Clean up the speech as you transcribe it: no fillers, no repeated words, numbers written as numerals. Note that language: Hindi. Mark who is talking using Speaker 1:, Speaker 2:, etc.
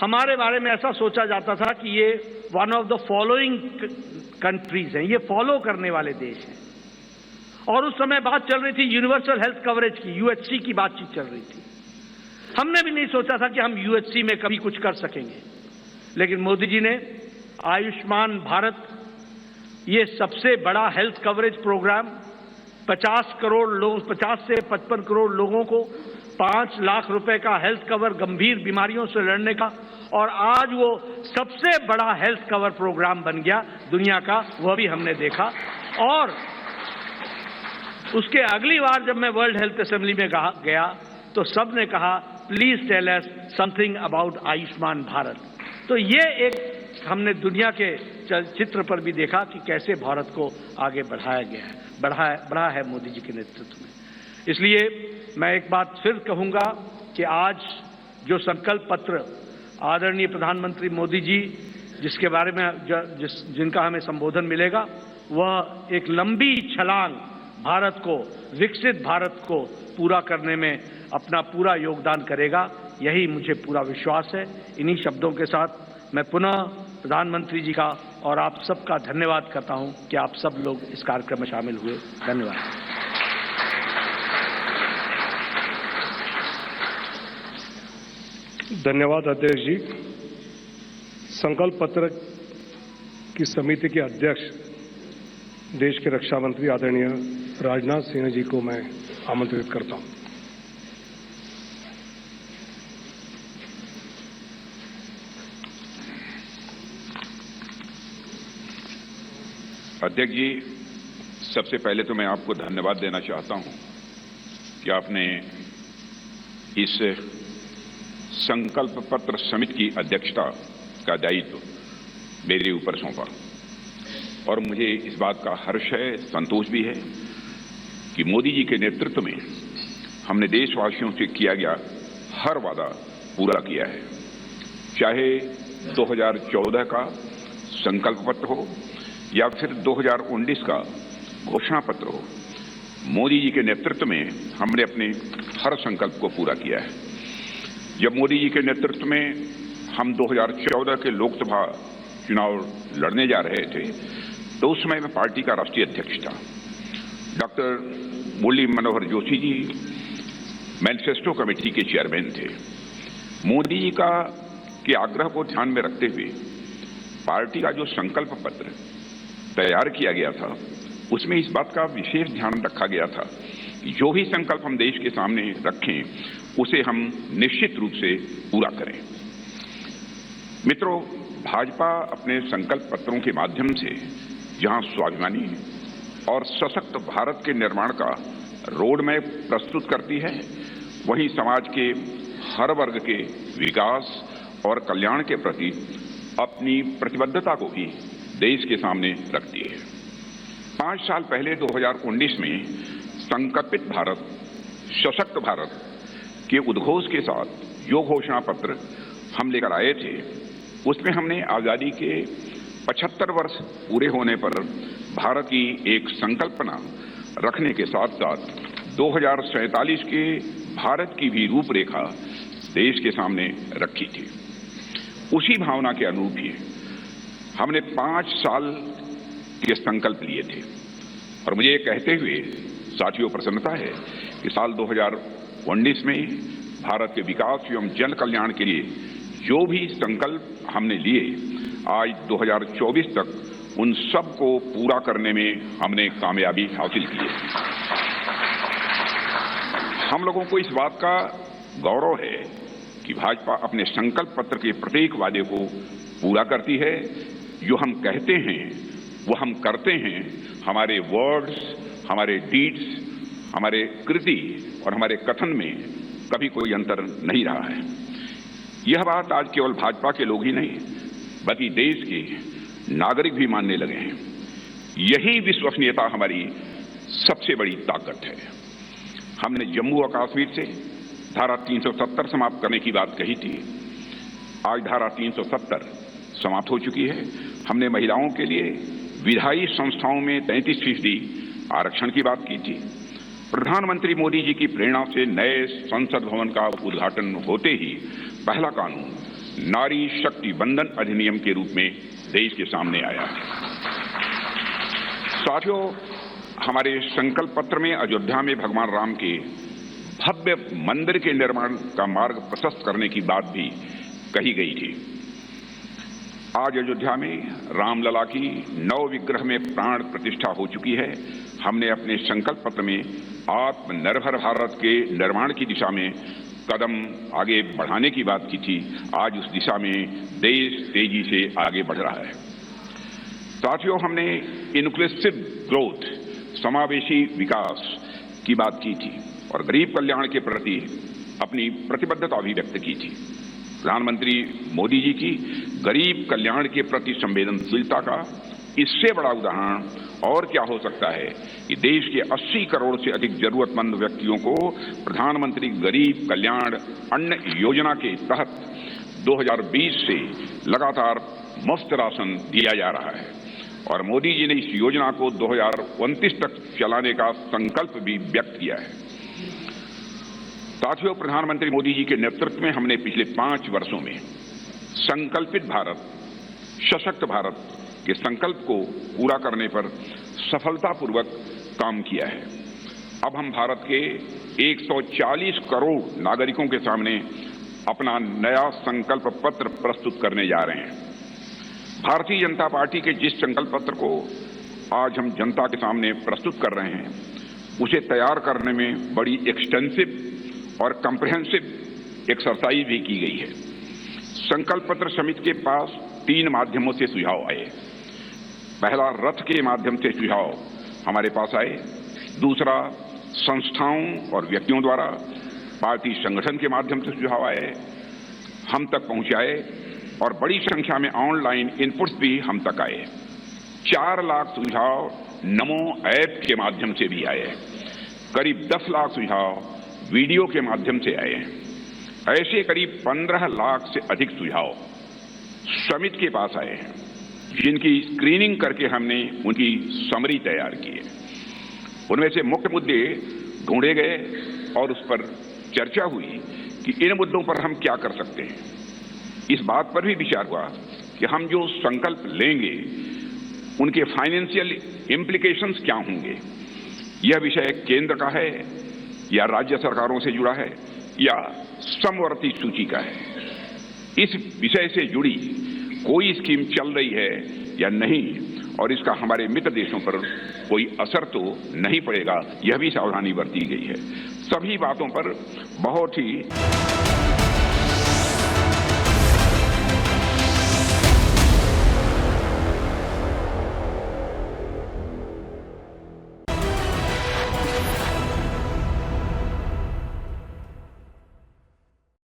Speaker 1: हमारे बारे में ऐसा सोचा जाता था कि ये one of the following countries हैं, ये फॉलो करने वाले देश हैं। और उस समय बात चल रही थी यूनिवर्सल हेल्थ कवरेज की, यूएचसी की बातचीत चल रही थी। हमने भी नहीं सोचा था कि हम यूएचसी में कभी कुछ कर सकेंगे, लेकिन मोदी जी ने आयुष्मान भारत, ये सबसे बड़ा हेल्थ कवरेज प्रोग्राम, 50 करोड़ लोग, 50 से 55 करोड़ लोगों को 5 लाख रुपए का हेल्थ कवर गंभीर बीमारियों से लड़ने का, और आज वो सबसे बड़ा हेल्थ कवर प्रोग्राम बन गया दुनिया का, वह भी हमने देखा। और उसके अगली बार जब मैं वर्ल्ड हेल्थ असेंबली में गया तो सब ने कहा please tell us something about Ayushman Bharat. तो ये एक हमने दुनिया के चित्र पर भी देखा कि कैसे भारत को आगे बढ़ाया गया है, बढ़ा है मोदी जी के नेतृत्व में। इसलिए मैं एक बात फिर कहूंगा कि आज जो संकल्प पत्र आदरणीय प्रधानमंत्री मोदी जी जिसके बारे में जिनका हमें संबोधन मिलेगा, वह एक लंबी छलांग भारत को, विकसित भारत को पूरा करने में अपना पूरा योगदान करेगा, यही मुझे पूरा विश्वास है। इन्हीं शब्दों के साथ मैं पुनः प्रधानमंत्री जी का और आप सबका धन्यवाद करता हूं कि आप सब लोग इस कार्यक्रम में शामिल हुए। धन्यवाद।
Speaker 2: धन्यवाद अध्यक्ष जी। संकल्प पत्र की समिति के अध्यक्ष देश के रक्षा मंत्री आदरणीय राजनाथ सिंह जी को मैं आमंत्रित करता हूं।
Speaker 3: अध्यक्ष जी, सबसे पहले तो मैं आपको धन्यवाद देना चाहता हूं कि आपने इस संकल्प पत्र समिति की अध्यक्षता का दायित्व मेरे ऊपर सौंपा, और मुझे इस बात का हर्ष है, संतोष भी है कि मोदी जी के नेतृत्व में हमने देशवासियों से किया गया हर वादा पूरा किया है। चाहे 2014 का संकल्प पत्र हो या फिर 2019 का घोषणा पत्र हो, मोदी जी के नेतृत्व में हमने अपने हर संकल्प को पूरा किया है। जब मोदी जी के नेतृत्व में हम 2014 के लोकसभा चुनाव लड़ने जा रहे थे तो उस समय मैं पार्टी का राष्ट्रीय अध्यक्ष था। Doctor Murli Manohar Joshi ji manifesto committee के चेयरमैन थे। मोदी जी के आग्रह को ध्यान में रखते हुए पार्टी का जो संकल्प पत्र तैयार किया गया था उसमें इस बात का विशेष ध्यान रखा गया था कि जो भी संकल्प हम देश के सामने रखें उसे हम निश्चित रूप से पूरा करें। मित्रों, भाजपा अपने संकल्प पत्रों के माध्यम से जहां स्वाभिमानी और सशक्त भारत के निर्माण का रोड मैप प्रस्तुत करती है, वहीं समाज के हर वर्ग के विकास और कल्याण के प्रति अपनी प्रतिबद्धता को भी देश के सामने रखती है। 5 साल पहले 2019 में संकल्पित भारत, सशक्त भारत के उद्घोष के साथ जो घोषणा पत्र हम लेकर आए थे उसमें हमने आजादी के 75 वर्ष पूरे होने पर भारत की एक संकल्पना रखने के साथ साथ 2047 के भारत की भी रूपरेखा देश के सामने रखी थी। उसी भावना के अनुरूप ही हमने 5 साल के संकल्प लिए थे, और मुझे ये कहते हुए साथियों प्रसन्नता है कि साल 2019 में भारत के विकास एवं जन कल्याण के लिए जो भी संकल्प हमने लिए, आज 2024 तक उन सब को पूरा करने में हमने कामयाबी हासिल की है। हम लोगों को इस बात का गौरव है कि भाजपा अपने संकल्प पत्र के प्रत्येक वादे को पूरा करती है। जो हम कहते हैं वो हम करते हैं। हमारे वर्ड्स, हमारे डीड्स, हमारे कृति और हमारे कथन में कभी कोई अंतर नहीं रहा है। यह बात आज केवल भाजपा के लोग ही नहीं बल्कि देश के नागरिक भी मानने लगे हैं। यही विश्वसनीयता हमारी सबसे बड़ी ताकत है। हमने जम्मू और कश्मीर से धारा 370 समाप्त करने की बात कही थी। आज धारा 370 समाप्त हो चुकी है। हमने महिलाओं के लिए विधायी संस्थाओं में 33% आरक्षण की बात की थी। प्रधानमंत्री मोदी जी की प्रेरणा से नए संसद भवन का उद्घाटन होते ही पहला कानून नारी शक्ति बंधन अधिनियम के रूप में देश के सामने आया है। साथियों, हमारे संकल्प पत्र में अयोध्या में भगवान राम के भव्य मंदिर के निर्माण का मार्ग प्रशस्त करने की बात भी कही गई थी। आज अयोध्या में रामलला की नव विग्रह में प्राण प्रतिष्ठा हो चुकी है। हमने अपने संकल्प पत्र में आत्मनिर्भर भारत के निर्माण की दिशा में कदम आगे बढ़ाने की बात की थी। आज उस दिशा में देश तेजी से आगे बढ़ रहा है। साथियों, हमने इंक्लूसिव ग्रोथ, समावेशी विकास की बात की थी और गरीब कल्याण के प्रति अपनी प्रतिबद्धता भी व्यक्त की थी। प्रधानमंत्री मोदी जी की गरीब कल्याण के प्रति संवेदनशीलता का इससे बड़ा उदाहरण और क्या हो सकता है कि देश के 80 करोड़ से अधिक जरूरतमंद व्यक्तियों को प्रधानमंत्री गरीब कल्याण अन्न योजना के तहत 2020 से लगातार मुफ्त राशन दिया जा रहा है और मोदी जी ने इस योजना को 2029 तक चलाने का संकल्प भी व्यक्त किया है। साथियों, प्रधानमंत्री मोदी जी के नेतृत्व में हमने पिछले 5 वर्षों में संकल्पित भारत, सशक्त भारत के संकल्प को पूरा करने पर सफलतापूर्वक काम किया है। अब हम भारत के 140 करोड़ नागरिकों के सामने अपना नया संकल्प पत्र प्रस्तुत करने जा रहे हैं। भारतीय जनता पार्टी के जिस संकल्प पत्र को आज हम जनता के सामने प्रस्तुत कर रहे हैं, उसे तैयार करने में बड़ी एक्सटेंसिव और कम्प्रिहेंसिव एक्सरसाइज भी की गई है। संकल्प पत्र समिति के पास 3 माध्यमों से सुझाव आए। पहला, रथ के माध्यम से सुझाव हमारे पास आए। दूसरा, संस्थाओं और व्यक्तियों द्वारा पार्टी संगठन के माध्यम से सुझाव आए, हम तक पहुंचाए और बड़ी संख्या में ऑनलाइन इनपुट्स भी हम तक आए। 4 लाख सुझाव नमो ऐप के माध्यम से भी आए। करीब 10 लाख सुझाव वीडियो के माध्यम से आए हैं। ऐसे करीब 15 लाख से अधिक सुझाव समिति के पास आए हैं, जिनकी स्क्रीनिंग करके हमने उनकी समरी तैयार की है। उनमें से मुख्य मुद्दे ढूंढे गए और उस पर चर्चा हुई कि इन मुद्दों पर हम क्या कर सकते हैं। इस बात पर भी विचार हुआ कि हम जो संकल्प लेंगे उनके फाइनेंशियल इम्प्लीकेशंस क्या होंगे। यह विषय केंद्र का है या राज्य सरकारों से जुड़ा है या समवर्ती सूची का है। इस विषय से जुड़ी कोई स्कीम चल रही है या नहीं और इसका हमारे मित्र देशों पर कोई असर तो नहीं पड़ेगा, यह भी सावधानी बरती गई है। सभी बातों पर बहुत ही